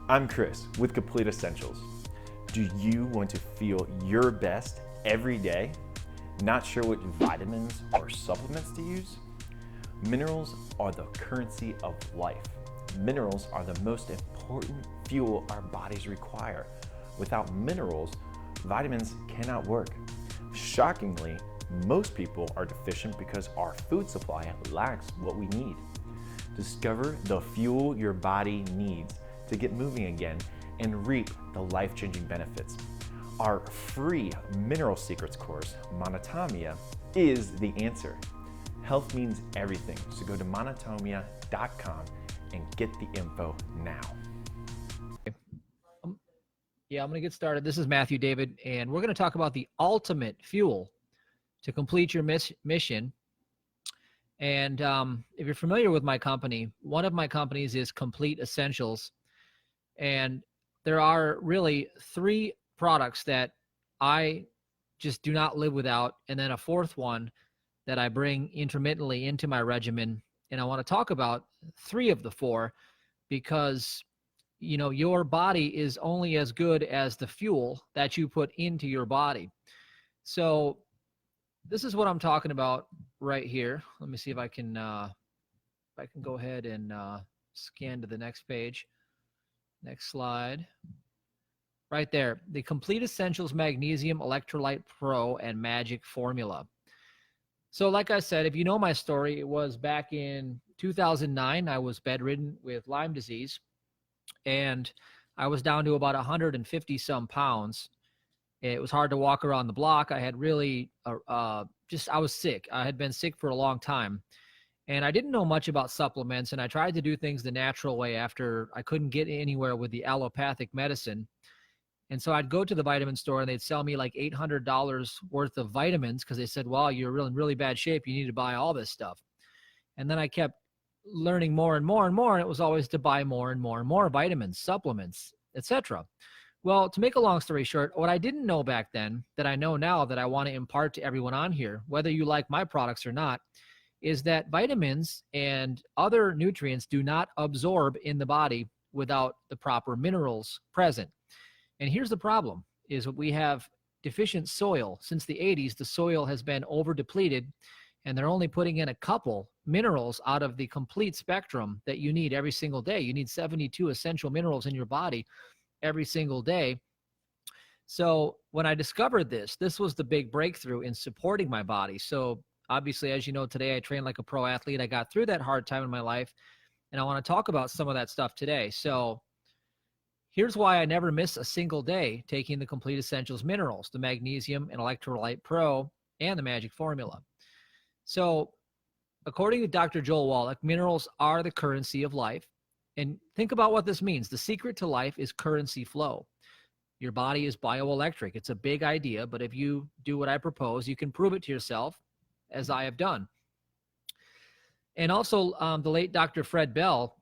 I'm Chris with Complete Essentials. Do you want to feel your best every day? Not sure what vitamins or supplements to use? Minerals are the currency of life. Minerals are the most important fuel our bodies require. Without minerals, vitamins cannot work. Shockingly, most people are deficient because our food supply lacks what we need. Discover the fuel your body needs to get moving again and reap the life-changing benefits. Our free Mineral Secrets course, Monotomia, is the answer. Health means everything, so go to monotomia.com and get the info now. Yeah, I'm going to get started. This is Matthew David, and we're going to talk about the ultimate fuel to complete your mission. And if you're familiar with my company, one of my companies is Complete Essentials. And there are really 3 products that I just do not live without, and then a 4th one that I bring intermittently into my regimen. And I want to talk about 3 of the 4 because, you know, your body is only as good as the fuel that you put into your body. So this is what I'm talking about right here. Let me see if I can go ahead and scan to the next page. Next slide. Right there, the Complete Essentials Magnesium Electrolyte Pro and Magic Formula. So like I said, if you know my story, it was back in 2009. I was bedridden with Lyme disease, and I was down to about 150 some pounds. It was hard to walk around the block. I had really I was sick. I had been sick for a long time. And I didn't know much about supplements, and I tried to do things the natural way after I couldn't get anywhere with the allopathic medicine. And so I'd go to the vitamin store, and they'd sell me like $800 worth of vitamins because they said, well, you're in really bad shape. You need to buy all this stuff. And then I kept learning more and more and more, and it was always to buy more and more and more vitamins, supplements, etc. Well, to make a long story short, what I didn't know back then that I know now that I want to impart to everyone on here, whether you like my products or not, is that vitamins and other nutrients do not absorb in the body without the proper minerals present. And here's the problem, is that we have deficient soil. Since the 80s, the soil has been over depleted, and they're only putting in a couple minerals out of the complete spectrum that you need every single day. You need 72 essential minerals in your body every single day. So when I discovered this was the big breakthrough in supporting my body. So obviously, as you know, today I train like a pro athlete. I got through that hard time in my life, and I want to talk about some of that stuff today. So here's why I never miss a single day taking the Complete Essentials minerals, the Magnesium and Electrolyte Pro, and the Magic Formula. So according to Dr. Joel Wallach, minerals are the currency of life. And think about what this means. The secret to life is currency flow. Your body is bioelectric. It's a big idea, but if you do what I propose, you can prove it to yourself, as I have done. And also the late Dr. Fred Bell,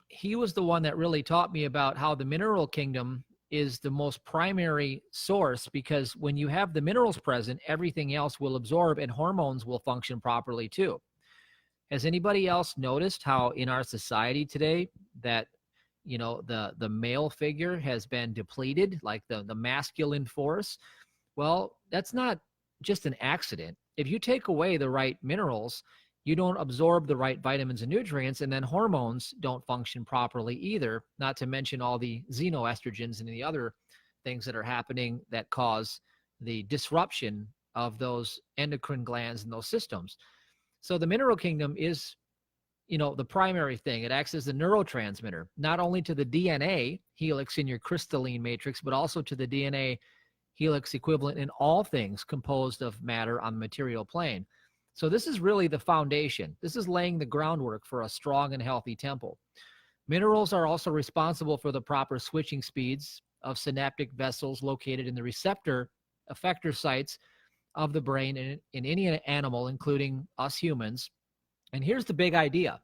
he was the one that really taught me about how the mineral kingdom is the most primary source, because when you have the minerals present, everything else will absorb and hormones will function properly too. Has anybody else noticed how in our society today that, you know, the male figure has been depleted, like the masculine force? Well, that's not just an accident. If you take away the right minerals, you don't absorb the right vitamins and nutrients, and then hormones don't function properly either, not to mention all the xenoestrogens and the other things that are happening that cause the disruption of those endocrine glands and those systems. So the mineral kingdom is, you know, the primary thing. It acts as the neurotransmitter, not only to the DNA helix in your crystalline matrix, but also to the DNA helix equivalent in all things composed of matter on the material plane. So this is really the foundation. This is laying the groundwork for a strong and healthy temple. Minerals are also responsible for the proper switching speeds of synaptic vessels located in the receptor effector sites of the brain in any animal, including us humans. And here's the big idea,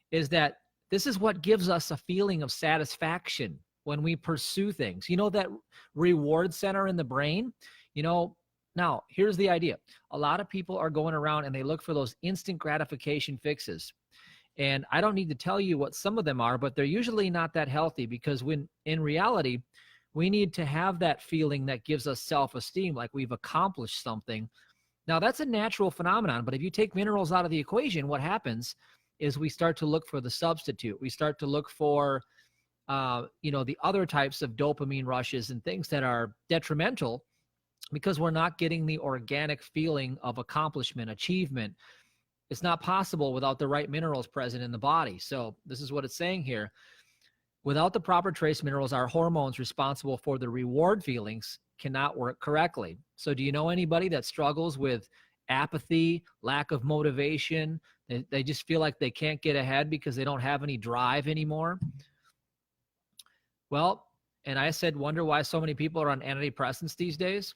is that this is what gives us a feeling of satisfaction when we pursue things. You know, that reward center in the brain, you know. Now, here's the idea. A lot of people are going around and they look for those instant gratification fixes. And I don't need to tell you what some of them are, but they're usually not that healthy, because when in reality, we need to have that feeling that gives us self-esteem, like we've accomplished something. Now, that's a natural phenomenon, but if you take minerals out of the equation, what happens is we start to look for the substitute. We start to look for, the other types of dopamine rushes and things that are detrimental, because we're not getting the organic feeling of accomplishment, achievement. It's not possible without the right minerals present in the body. So this is what it's saying here. Without the proper trace minerals, our hormones responsible for the reward feelings cannot work correctly. So do you know anybody that struggles with apathy, lack of motivation? They just feel like they can't get ahead because they don't have any drive anymore. Well, and I said, wonder why so many people are on antidepressants these days?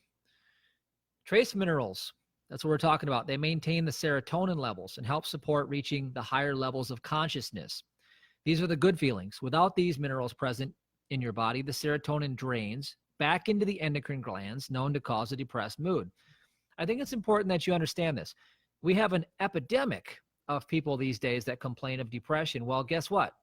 Trace minerals, that's what we're talking about. They maintain the serotonin levels and help support reaching the higher levels of consciousness. These are the good feelings. Without these minerals present in your body, the serotonin drains back into the endocrine glands, known to cause a depressed mood. I think it's important that you understand this. We have an epidemic of people these days that complain of depression. Well, guess what?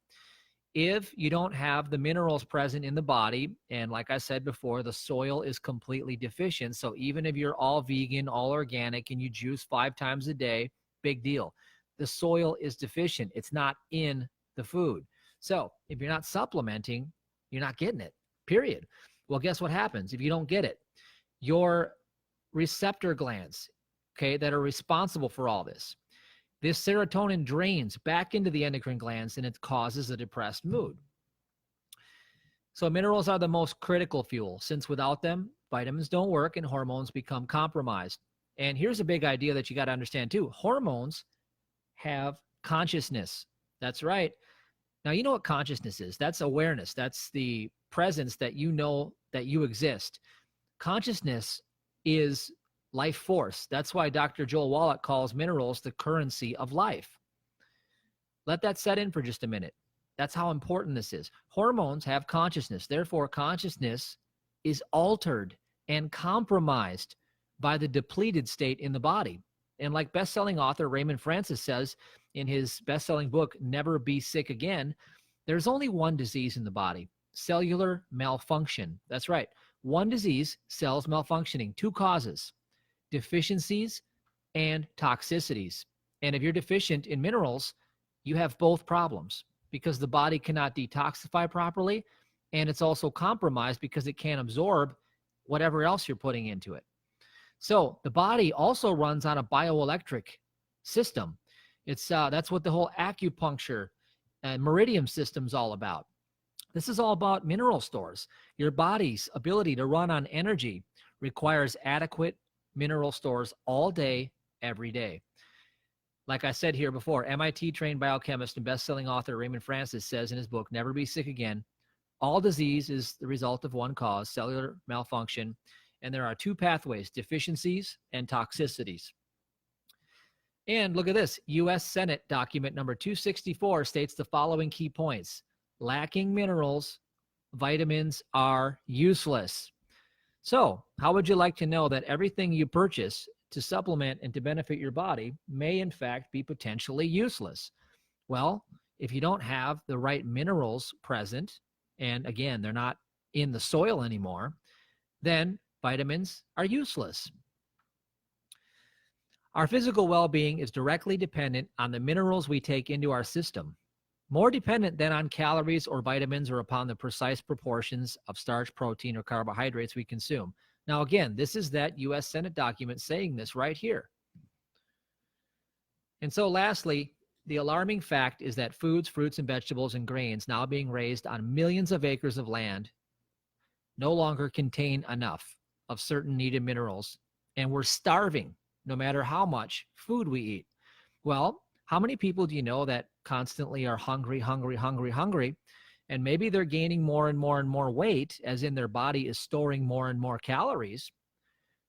If you don't have the minerals present in the body, and like I said before, the soil is completely deficient. So even if you're all vegan, all organic, and you juice 5 times a day, big deal. The soil is deficient. It's not in the food. So if you're not supplementing, you're not getting it, period. Well, guess what happens if you don't get it? Your receptor glands, okay, that are responsible for all this, this serotonin drains back into the endocrine glands, and it causes a depressed mood. So minerals are the most critical fuel, since without them, vitamins don't work and hormones become compromised. And here's a big idea that you got to understand too. Hormones have consciousness. That's right. Now, you know what consciousness is. That's awareness. That's the presence that you know that you exist. Consciousness is life force. That's why Dr. Joel Wallach calls minerals the currency of life. Let that set in for just a minute. That's how important this is. Hormones have consciousness. Therefore, consciousness is altered and compromised by the depleted state in the body. And like best-selling author Raymond Francis says in his best-selling book, Never Be Sick Again, there's only one disease in the body: cellular malfunction. That's right. One disease, cells malfunctioning. 2 causes: deficiencies and toxicities. And if you're deficient in minerals, you have both problems, because the body cannot detoxify properly, and it's also compromised because it can't absorb whatever else you're putting into it. So the body also runs on a bioelectric system. It's that's what the whole acupuncture and meridian system is all about. This is all about mineral stores. Your body's ability to run on energy requires adequate mineral stores all day, every day. Like I said here before, MIT-trained biochemist and best-selling author Raymond Francis says in his book, Never Be Sick Again, all disease is the result of one cause, cellular malfunction, and there are 2 pathways: deficiencies and toxicities. And look at this. U.S. Senate document number 264 states the following key points. Lacking minerals, vitamins are useless. So how would you like to know that everything you purchase to supplement and to benefit your body may in fact be potentially useless? Well, if you don't have the right minerals present, and again, they're not in the soil anymore, then vitamins are useless. Our physical well-being is directly dependent on the minerals we take into our system, more dependent than on calories or vitamins or upon the precise proportions of starch, protein, or carbohydrates we consume. Now, again, this is that U.S. Senate document saying this right here. And so lastly, the alarming fact is that foods, fruits, and vegetables and grains now being raised on millions of acres of land no longer contain enough of certain needed minerals, and we're starving no matter how much food we eat. Well, how many people do you know that constantly are hungry, and maybe they're gaining more and more and more weight, as in their body is storing more and more calories,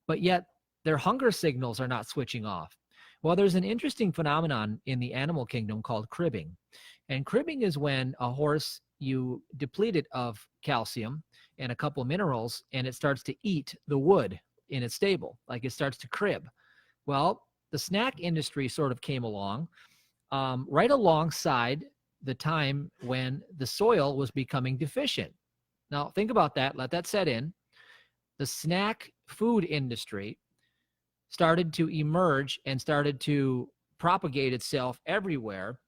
but yet their hunger signals are not switching off? Well, there's an interesting phenomenon in the animal kingdom called cribbing. And cribbing is when a horse, you deplete it of calcium and a couple of minerals, and it starts to eat the wood in its stable, like it starts to crib. Well, the snack industry sort of came along right alongside the time when the soil was becoming deficient. Now, think about that. Let that set in. The snack food industry started to emerge and started to propagate itself everywhere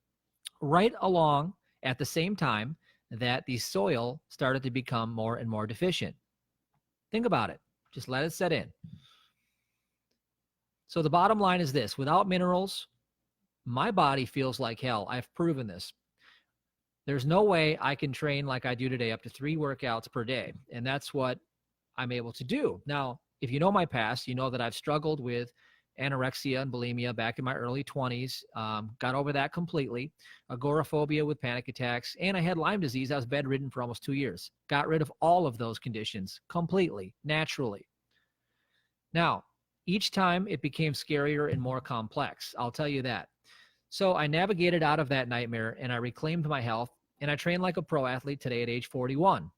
right along at the same time that the soil started to become more and more deficient. Think about it. Just let it set in. So the bottom line is this: without minerals, my body feels like hell. I've proven this. There's no way I can train like I do today, up to 3 workouts per day. And that's what I'm able to do. Now, if you know my past, you know that I've struggled with anorexia and bulimia back in my early 20s. Got over that completely. Agoraphobia with panic attacks. And I had Lyme disease. I was bedridden for almost 2 years. Got rid of all of those conditions completely, naturally. Now, each time it became scarier and more complex. I'll tell you that. So I navigated out of that nightmare and I reclaimed my health, and I train like a pro athlete today at age 41.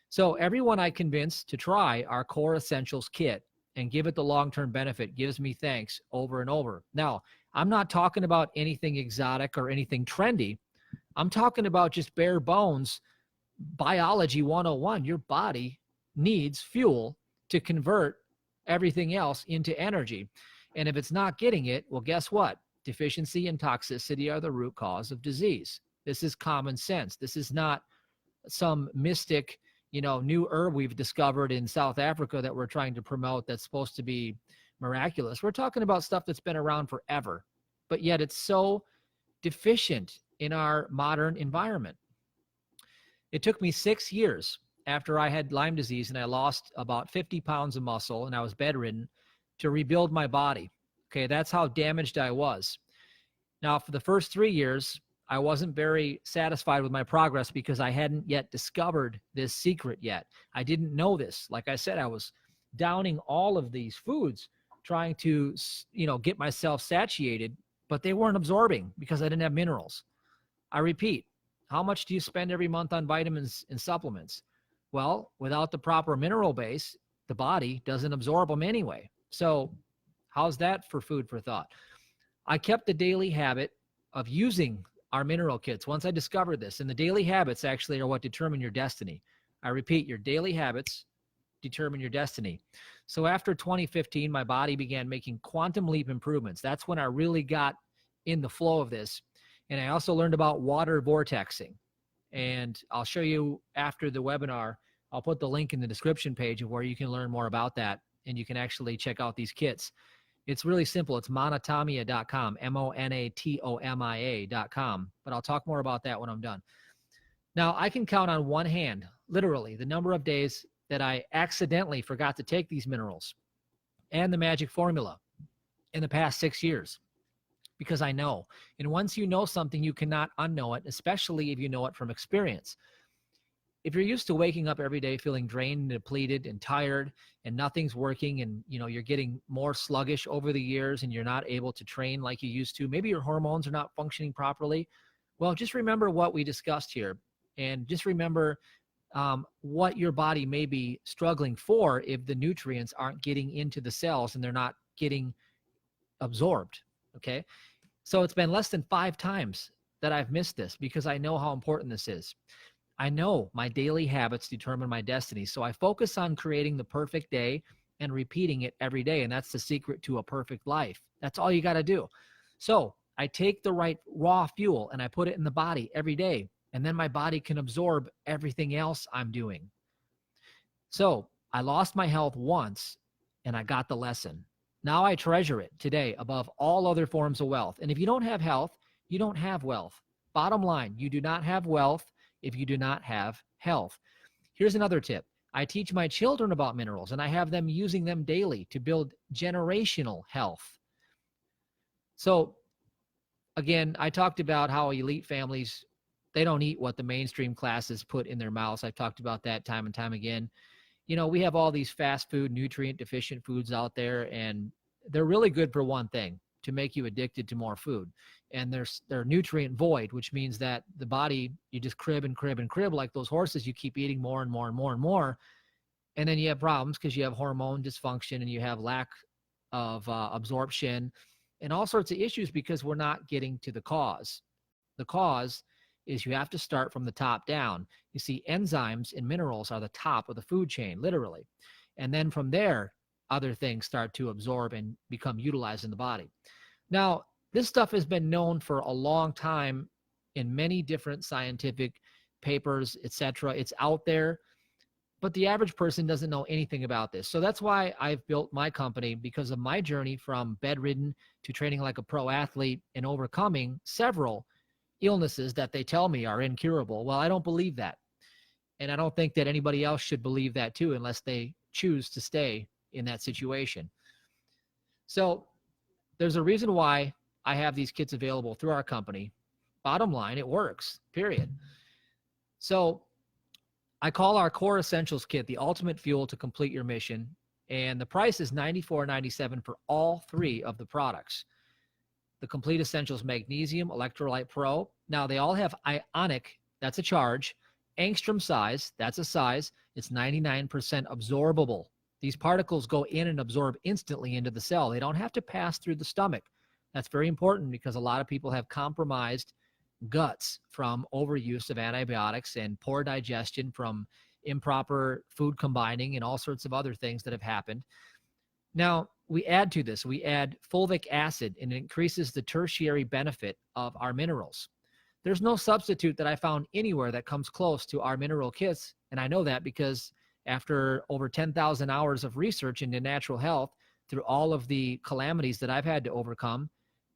So everyone I convince to try our Core Essentials kit and give it the long-term benefit gives me thanks over and over. Now, I'm not talking about anything exotic or anything trendy. I'm talking about just bare bones biology 101. Your body needs fuel to convert everything else into energy. And if it's not getting it, well, guess what? Deficiency and toxicity are the root cause of disease. This is common sense. This is not some mystic, new herb we've discovered in South Africa that we're trying to promote that's supposed to be miraculous. We're talking about stuff that's been around forever, but yet it's so deficient in our modern environment. It took me 6 years after I had Lyme disease and I lost about 50 pounds of muscle and I was bedridden to rebuild my body. Okay, that's how damaged I was. Now, for the first 3 years, I wasn't very satisfied with my progress because I hadn't yet discovered this secret yet. I didn't know this. Like I said, I was downing all of these foods, trying to, get myself satiated, but they weren't absorbing because I didn't have minerals. I repeat, how much do you spend every month on vitamins and supplements? Well, without the proper mineral base, the body doesn't absorb them anyway. So how's that for food for thought? I kept the daily habit of using our mineral kits once I discovered this. And the daily habits actually are what determine your destiny. I repeat, your daily habits determine your destiny. So after 2015, my body began making quantum leap improvements. That's when I really got in the flow of this. And I also learned about water vortexing. And I'll show you after the webinar. I'll put the link in the description page of where you can learn more about that. And you can actually check out these kits. It's really simple. It's monotomia.com, monatomia.com. But I'll talk more about that when I'm done. Now, I can count on one hand, literally, the number of days that I accidentally forgot to take these minerals and the magic formula in the past 6 years. Because I know. And once you know something, you cannot unknow it, especially if you know it from experience. If you're used to waking up every day feeling drained and depleted and tired and nothing's working and you're getting more sluggish over the years and you're not able to train like you used to, maybe your hormones are not functioning properly, well, just remember what we discussed here and just remember what your body may be struggling for if the nutrients aren't getting into the cells and they're not getting absorbed, okay? So it's been less than 5 times that I've missed this because I know how important this is. I know my daily habits determine my destiny. So I focus on creating the perfect day and repeating it every day. And that's the secret to a perfect life. That's all you got to do. So I take the right raw fuel and I put it in the body every day. And then my body can absorb everything else I'm doing. So I lost my health once and I got the lesson. Now I treasure it today above all other forms of wealth. And if you don't have health, you don't have wealth. Bottom line, you do not have wealth if you do not have health. Here's another tip. I teach my children about minerals and I have them using them daily to build generational health. So again, I talked about how elite families, they don't eat what the mainstream classes put in their mouths. I've talked about that time and time again. You know, we have all these fast food, nutrient deficient foods out there, and they're really good for one thing, to make you addicted to more food. And they're nutrient void, which means that the body, you just crib and crib and crib like those horses. You keep eating more and more and more and more. And then you have problems because you have hormone dysfunction and you have lack of absorption and all sorts of issues because we're not getting to the cause. The cause is you have to start from the top down. You see, enzymes and minerals are the top of the food chain, literally. And then from there, other things start to absorb and become utilized in the body. Now, this stuff has been known for a long time in many different scientific papers, etc. It's out there, but the average person doesn't know anything about this. So that's why I've built my company, because of my journey from bedridden to training like a pro athlete and overcoming several illnesses that they tell me are incurable. Well, I don't believe that. And I don't think that anybody else should believe that too, unless they choose to stay in that situation. So there's a reason why I have these kits available through our company. Bottom line, it works, period. So I call our Core Essentials Kit the ultimate fuel to complete your mission. And the price is $94.97 for all three of the products. The Complete Essentials Magnesium, Electrolyte Pro. Now, they all have ionic, that's a charge. Angstrom size, that's a size. It's 99% absorbable. These particles go in and absorb instantly into the cell. They don't have to pass through the stomach. That's very important because a lot of people have compromised guts from overuse of antibiotics and poor digestion from improper food combining and all sorts of other things that have happened. Now, we add to this, we add fulvic acid, and it increases the tertiary benefit of our minerals. There's no substitute that I found anywhere that comes close to our mineral kits, and I know that because after over 10,000 hours of research into natural health, through all of the calamities that I've had to overcome,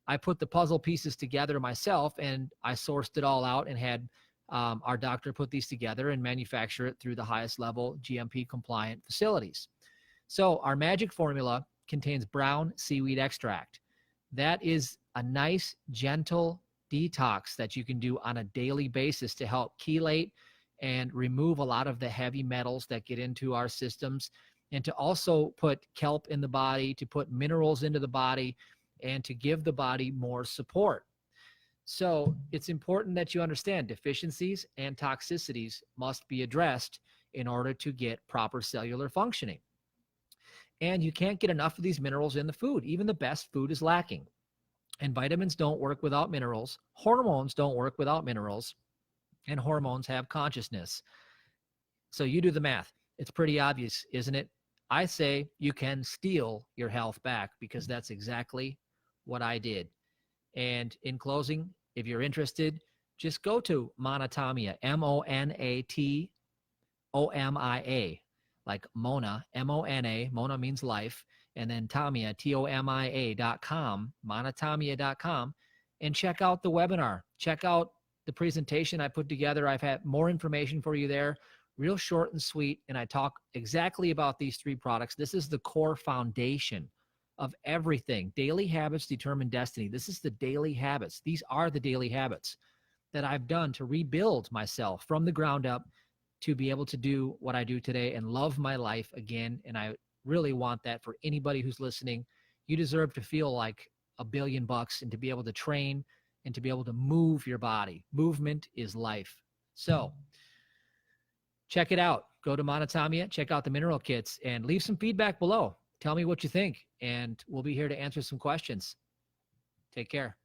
I put the puzzle pieces together myself, and I sourced it all out and had our doctor put these together and manufacture it through the highest level GMP compliant facilities. So our magic formula contains brown seaweed extract. That is a nice, gentle detox that you can do on a daily basis to help chelate and remove a lot of the heavy metals that get into our systems, and to also put kelp in the body, to put minerals into the body, and to give the body more support. So it's important that you understand deficiencies and toxicities must be addressed in order to get proper cellular functioning. And you can't get enough of these minerals in the food. Even the best food is lacking. And vitamins don't work without minerals. Hormones don't work without minerals. And hormones have consciousness. So you do the math. It's pretty obvious, isn't it? I say you can steal your health back, because that's exactly what I did. And in closing, if you're interested, just go to Monatomia, Monatomia, like Mona, M-O-N-A, Mona means life, and then Tomia, Tomia.com, monatomia.com, and check out the webinar. Check out the presentation I put together. I've had more information for you there, real short and sweet, and I talk exactly about these three products. This is the core foundation of everything. Daily habits determine destiny. This is the daily habits. These are the daily habits that I've done to rebuild myself from the ground up to be able to do what I do today and love my life again. And I really want that for anybody who's listening. You deserve to feel like $1 billion and to be able to train and to be able to move your body. Movement is life. So check it out. Go to Monotomia, check out the mineral kits, and leave some feedback below. Tell me what you think, and we'll be here to answer some questions. Take care.